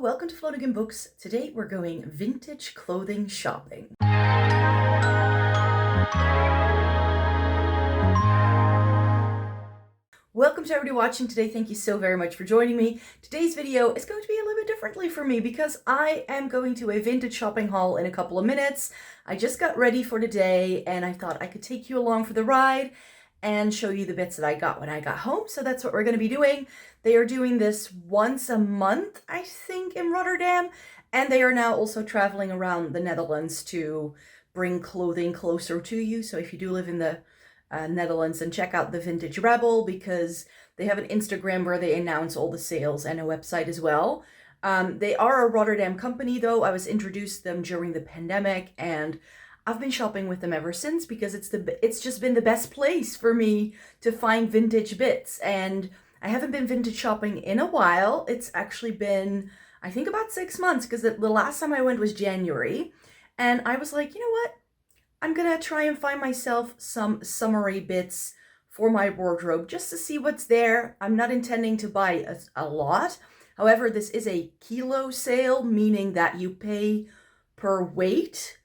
welcome to Floating Books. Today we're going vintage clothing shopping. Welcome to everybody watching today. Thank you so very much for joining me. Today's video is going to be a little bit differently for me because I am going to a vintage shopping haul in a couple of minutes. I just got ready for today and I thought I could take you along for the ride and show you the bits that I got when I got home. So that's what we're going to be doing. They are doing this once a month, I think, in Rotterdam. And they are now also traveling around the Netherlands to bring clothing closer to you. So if you do live in the Netherlands, then check out the Vintage Rebel because they have an Instagram where they announce all the sales and a website as well. They are a Rotterdam company though. I was introduced to them during the pandemic and I've been shopping with them ever since because it's just been the best place for me to find vintage bits. And I haven't been vintage shopping in a while. It's actually been, I think, about 6 months because the last time I went was January. And I was like, you know what? I'm gonna try and find myself some summery bits for my wardrobe just to see what's there. I'm not intending to buy a lot. However, this is a kilo sale, meaning that you pay per weight.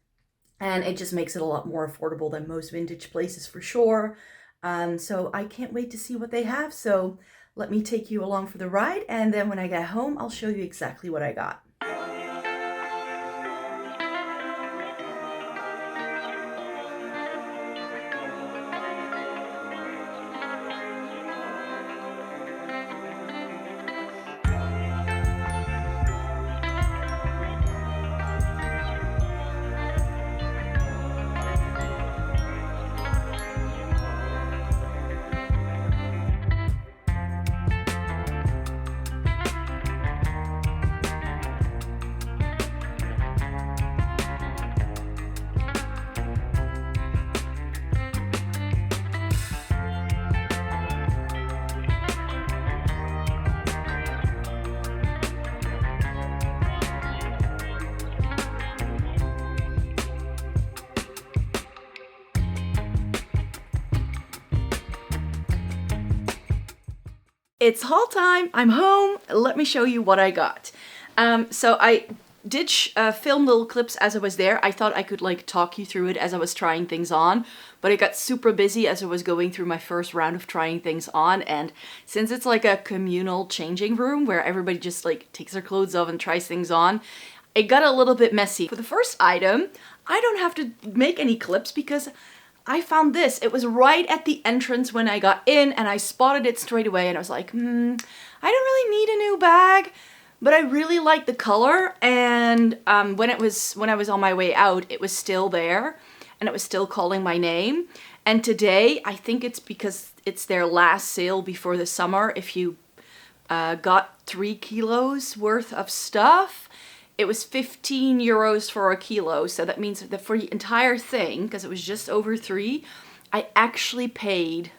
And it just makes it a lot more affordable than most vintage places for sure. So I can't wait to see what they have. So let me take you along for the ride. And then when I get home, I'll show you exactly what I got. It's haul time. I'm home. Let me show you what I got. So I did film little clips as I was there. I thought I could like talk you through it as I was trying things on, but it got super busy as I was going through my first round of trying things on. And since it's like a communal changing room where everybody just like takes their clothes off and tries things on, it got a little bit messy. For the first item, I don't have to make any clips because I found this. It was right at the entrance when I got in and I spotted it straight away and I was like, I don't really need a new bag, but I really like the color. And when I was on my way out, it was still there and it was still calling my name. And today, I think it's because it's their last sale before the summer. If you got 3 kilos worth of stuff, it was 15 euros for a kilo. So that means that for the entire thing, because it was just over 3, I actually paid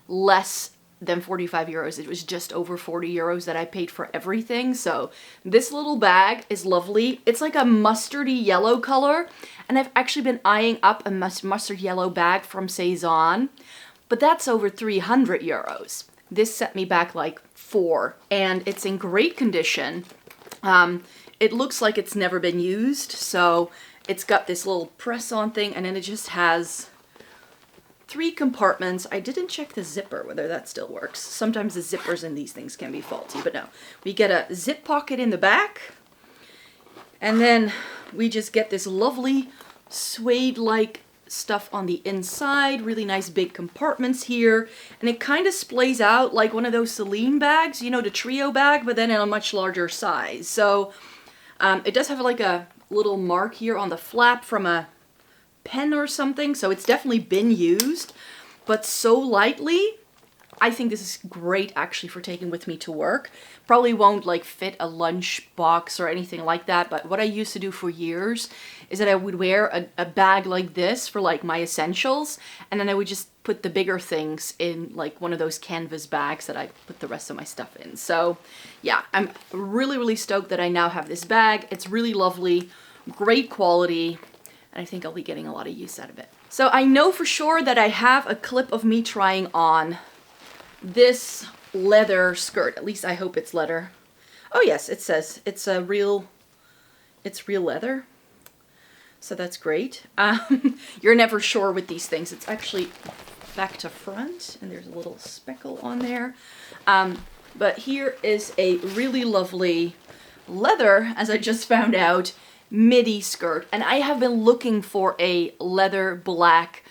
less than 45 euros. It was just over 40 euros that I paid for everything. So this little bag is lovely. It's like a mustardy yellow color. And I've actually been eyeing up a mustard yellow bag from Saem, but that's over 300 euros. This set me back like 4, and it's in great condition. It looks like it's never been used, so it's got this little press-on thing, and then it just has 3 compartments. I didn't check the zipper, whether that still works. Sometimes the zippers in these things can be faulty, but no. We get a zip pocket in the back, and then we just get this lovely suede-like stuff on the inside. Really nice big compartments here, and it kind of splays out like one of those Celine bags, you know, the trio bag, but then in a much larger size. So it does have like a little mark here on the flap from a pen or something, so it's definitely been used, but so lightly. I think this is great actually for taking with me to work. Probably won't like fit a lunch box or anything like that, but what I used to do for years is that I would wear a bag like this for like my essentials, and then I would just put the bigger things in like one of those canvas bags that I put the rest of my stuff in. So yeah, I'm really stoked that I now have this bag. It's really lovely, great quality, and I think I'll be getting a lot of use out of it. So I know for sure that I have a clip of me trying on this leather skirt. At least I hope it's leather. Oh yes, it says it's real leather. So that's great. You're never sure with these things. It's actually back to front, and there's a little speckle on there. But here is a really lovely leather, as I just found out, midi skirt. And I have been looking for a leather black,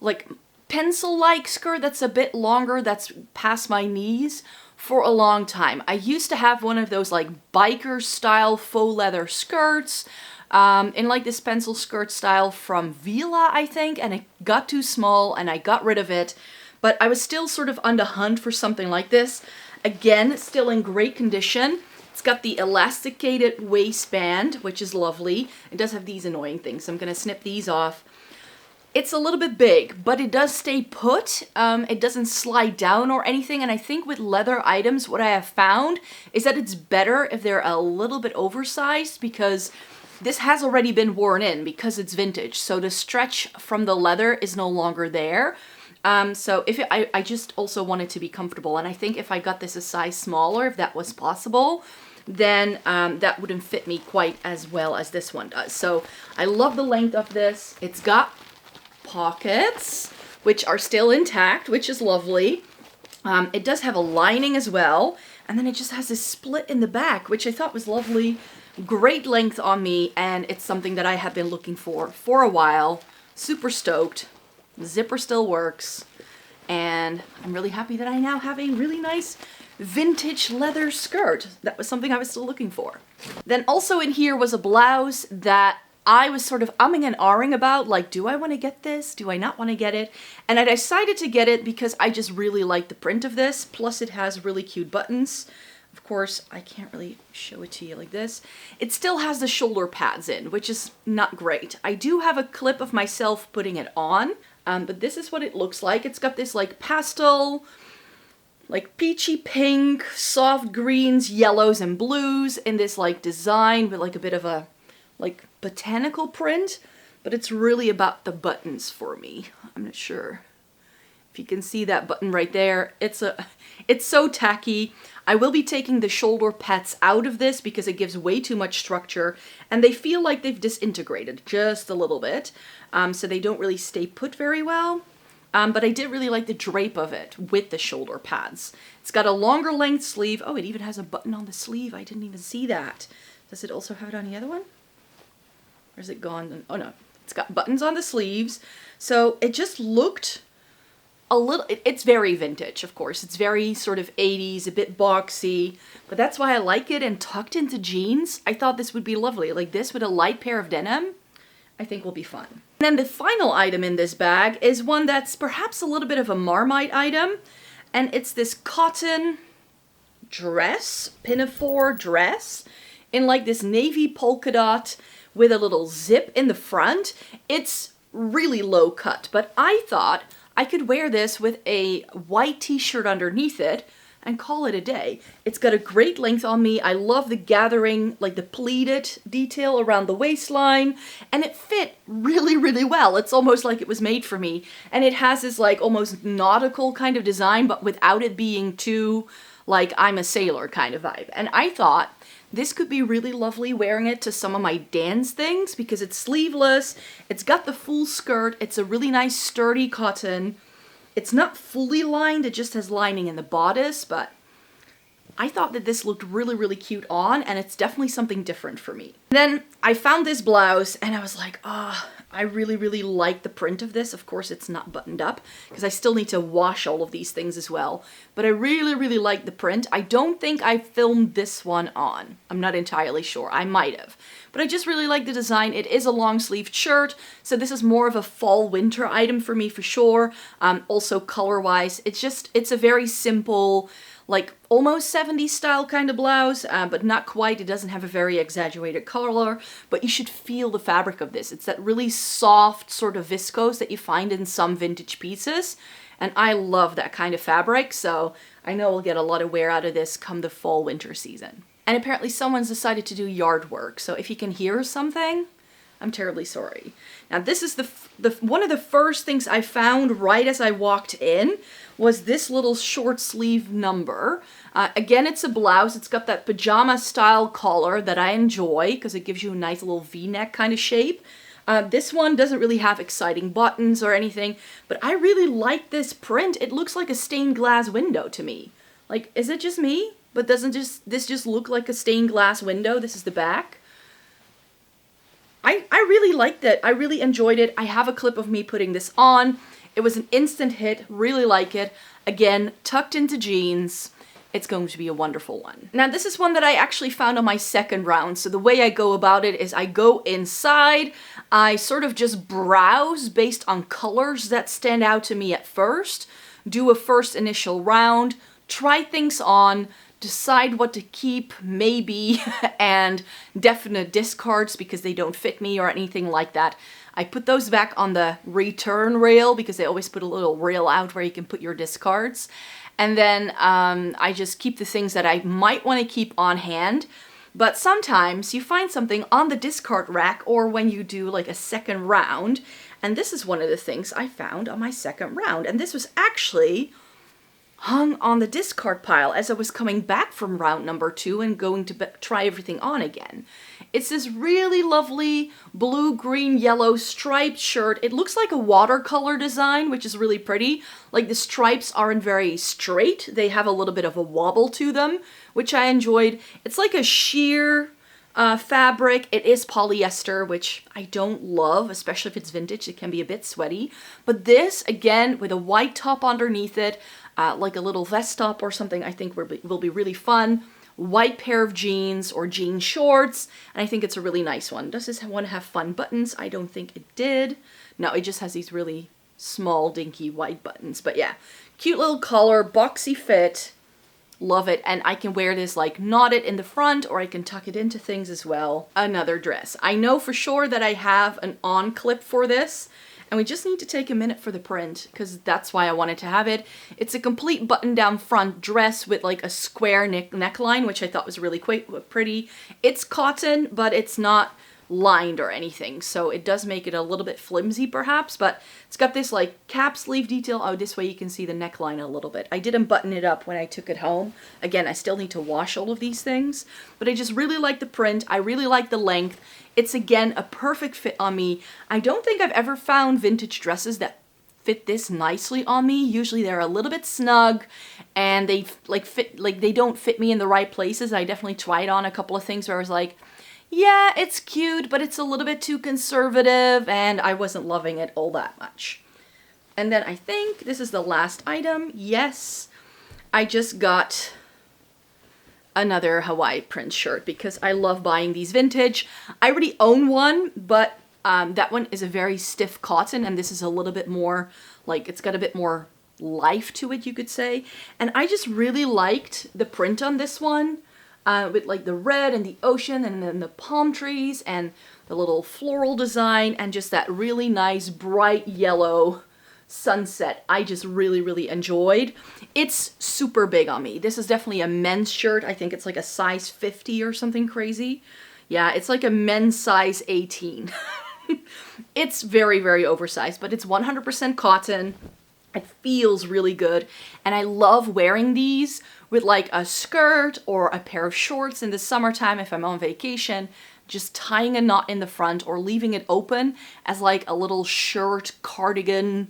like pencil-like skirt that's a bit longer, that's past my knees, for a long time. I used to have one of those like biker style faux leather skirts, in like this pencil skirt style from Vila, I think, and it got too small and I got rid of it. But I was still sort of on the hunt for something like this. Again, still in great condition. It's got the elasticated waistband, which is lovely. It does have these annoying things, so I'm gonna snip these off. It's a little bit big, but it does stay put. It doesn't slide down or anything, and I think with leather items, what I have found is that it's better if they're a little bit oversized, because this has already been worn in because it's vintage. So the stretch from the leather is no longer there. So I just also want it to be comfortable. And I think if I got this a size smaller, if that was possible, then that wouldn't fit me quite as well as this one does. So I love the length of this. It's got pockets, which are still intact, which is lovely. It does have a lining as well. And then it just has this split in the back, which I thought was lovely. Great length on me, and it's something that I have been looking for a while. Super stoked. The zipper still works, and I'm really happy that I now have a really nice vintage leather skirt. That was something I was still looking for. Then also in here was a blouse that I was sort of umming and ahhing about, like, do I want to get this? Do I not want to get it? And I decided to get it because I just really like the print of this, plus it has really cute buttons. Of course, I can't really show it to you like this. It still has the shoulder pads in, which is not great. I do have a clip of myself putting it on, but this is what it looks like. It's got this like pastel, like peachy pink, soft greens, yellows, and blues in this like design with like a bit of a like botanical print, but it's really about the buttons for me. I'm not sure if you can see that button right there. It's so tacky. I will be taking the shoulder pads out of this because it gives way too much structure, and they feel like they've disintegrated just a little bit, so they don't really stay put very well. But I did really like the drape of it with the shoulder pads. It's got a longer length sleeve. Oh, it even has a button on the sleeve. I didn't even see that. Does it also have it on the other one? Or is it gone? Oh no, it's got buttons on the sleeves. So it just looked a little, it's very vintage, of course. It's very sort of 80s, a bit boxy, but that's why I like it. And tucked into jeans, I thought this would be lovely. Like this with a light pair of denim, I think will be fun. And then the final item in this bag is one that's perhaps a little bit of a Marmite item. And it's this cotton dress, pinafore dress, in like this navy polka dot with a little zip in the front. It's really low cut, but I thought I could wear this with a white t-shirt underneath it and call it a day. It's got a great length on me. I love the gathering, like the pleated detail around the waistline, and it fit really, really well. It's almost like it was made for me. And it has this like almost nautical kind of design, but without it being too like I'm a sailor kind of vibe. And I thought this could be really lovely wearing it to some of my dance things because it's sleeveless, it's got the full skirt, it's a really nice sturdy cotton. It's not fully lined, it just has lining in the bodice, but I thought that this looked really, really cute on, and it's definitely something different for me. Then I found this blouse and I was like, I really, really like the print of this. Of course, it's not buttoned up because I still need to wash all of these things as well. But I really, really like the print. I don't think I filmed this one on. I'm not entirely sure. I might have. But I just really like the design. It is a long-sleeved shirt, so this is more of a fall-winter item for me for sure. Also color-wise, it's a very simple, like almost 70s style kind of blouse, but not quite. It doesn't have a very exaggerated color, but you should feel the fabric of this. It's that really soft sort of viscose that you find in some vintage pieces, and I love that kind of fabric, so I know we'll get a lot of wear out of this come the fall winter season. And apparently someone's decided to do yard work, so if you can hear something, I'm terribly sorry. Now this is one of the first things I found right as I walked in was this little short sleeve number. Again, it's a blouse. It's got that pajama style collar that I enjoy because it gives you a nice little V-neck kind of shape. This one doesn't really have exciting buttons or anything, but I really like this print. It looks like a stained glass window to me. Like, is it just me? But doesn't this just look like a stained glass window? This is the back. I really liked it. I really enjoyed it. I have a clip of me putting this on. It was an instant hit. Really like it. Again, tucked into jeans. It's going to be a wonderful one. Now, this is one that I actually found on my second round. So the way I go about it is I go inside. I sort of just browse based on colors that stand out to me at first. Do a first initial round. Try things on. Decide what to keep, maybe, and definite discards because they don't fit me or anything like that. I put those back on the return rail because they always put a little rail out where you can put your discards. And then I just keep the things that I might want to keep on hand. But sometimes you find something on the discard rack or when you do like a second round. And this is one of the things I found on my second round. And this was actually hung on the discard pile as I was coming back from round number 2 and going to try everything on again. It's this really lovely blue, green, yellow striped shirt. It looks like a watercolor design, which is really pretty. Like the stripes aren't very straight. They have a little bit of a wobble to them, which I enjoyed. It's like a sheer fabric. It is polyester, which I don't love, especially if it's vintage. It can be a bit sweaty. But this, again, with a white top underneath it, like a little vest top or something, I think will be really fun. White pair of jeans or jean shorts, and I think it's a really nice one. Does this one have fun buttons? I don't think it did. No, it just has these really small, dinky white buttons. But yeah, cute little collar, boxy fit. Love it. And I can wear this like knotted in the front, or I can tuck it into things as well. Another dress. I know for sure that I have an on clip for this. And we just need to take a minute for the print because that's why I wanted to have it. It's a complete button-down front dress with like a square neckline, which I thought was really quite pretty. It's cotton, but it's not lined or anything. So it does make it a little bit flimsy perhaps, but it's got this like cap sleeve detail. Oh, this way you can see the neckline a little bit. I didn't button it up when I took it home. Again, I still need to wash all of these things, but I just really like the print. I really like the length. It's again a perfect fit on me. I don't think I've ever found vintage dresses that fit this nicely on me. Usually they're a little bit snug and they they don't fit me in the right places. I definitely tried on a couple of things where I was like, yeah, it's cute, but it's a little bit too conservative, and I wasn't loving it all that much. And then I think this is the last item. Yes, I just got another Hawaii print shirt because I love buying these vintage. I already own one, but that one is a very stiff cotton, and this is a little bit more, like, it's got a bit more life to it, you could say. And I just really liked the print on this one. With like the red and the ocean and then the palm trees and the little floral design and just that really nice bright yellow sunset. I just really, really enjoyed. It's super big on me. This is definitely a men's shirt. I think it's like a size 50 or something crazy. Yeah, it's like a men's size 18. It's very, very oversized, but it's 100% cotton. It feels really good, and I love wearing these with like a skirt or a pair of shorts in the summertime if I'm on vacation, just tying a knot in the front or leaving it open as like a little shirt, cardigan,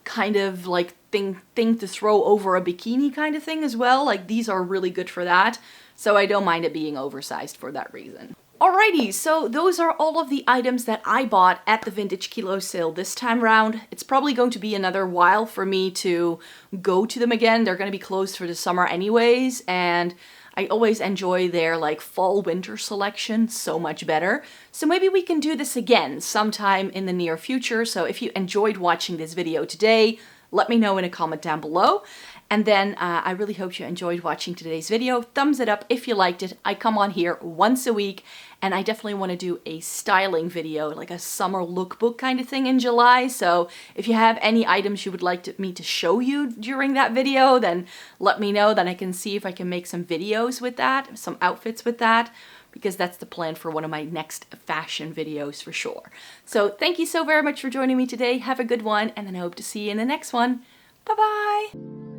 kind of like thing to throw over a bikini kind of thing as well. Like these are really good for that, so I don't mind it being oversized for that reason. Alrighty, so those are all of the items that I bought at the Vintage Kilo sale this time round. It's probably going to be another while for me to go to them again. They're going to be closed for the summer anyways, and I always enjoy their like fall-winter selection so much better. So maybe we can do this again sometime in the near future. So if you enjoyed watching this video today, let me know in a comment down below. And then I really hope you enjoyed watching today's video. Thumbs it up if you liked it. I come on here once a week, and I definitely want to do a styling video, like a summer lookbook kind of thing in July. So if you have any items you would like me to show you during that video, then let me know. Then I can see if I can make some videos with that, some outfits with that, because that's the plan for one of my next fashion videos for sure. So thank you so very much for joining me today. Have a good one, and then I hope to see you in the next one. Bye-bye!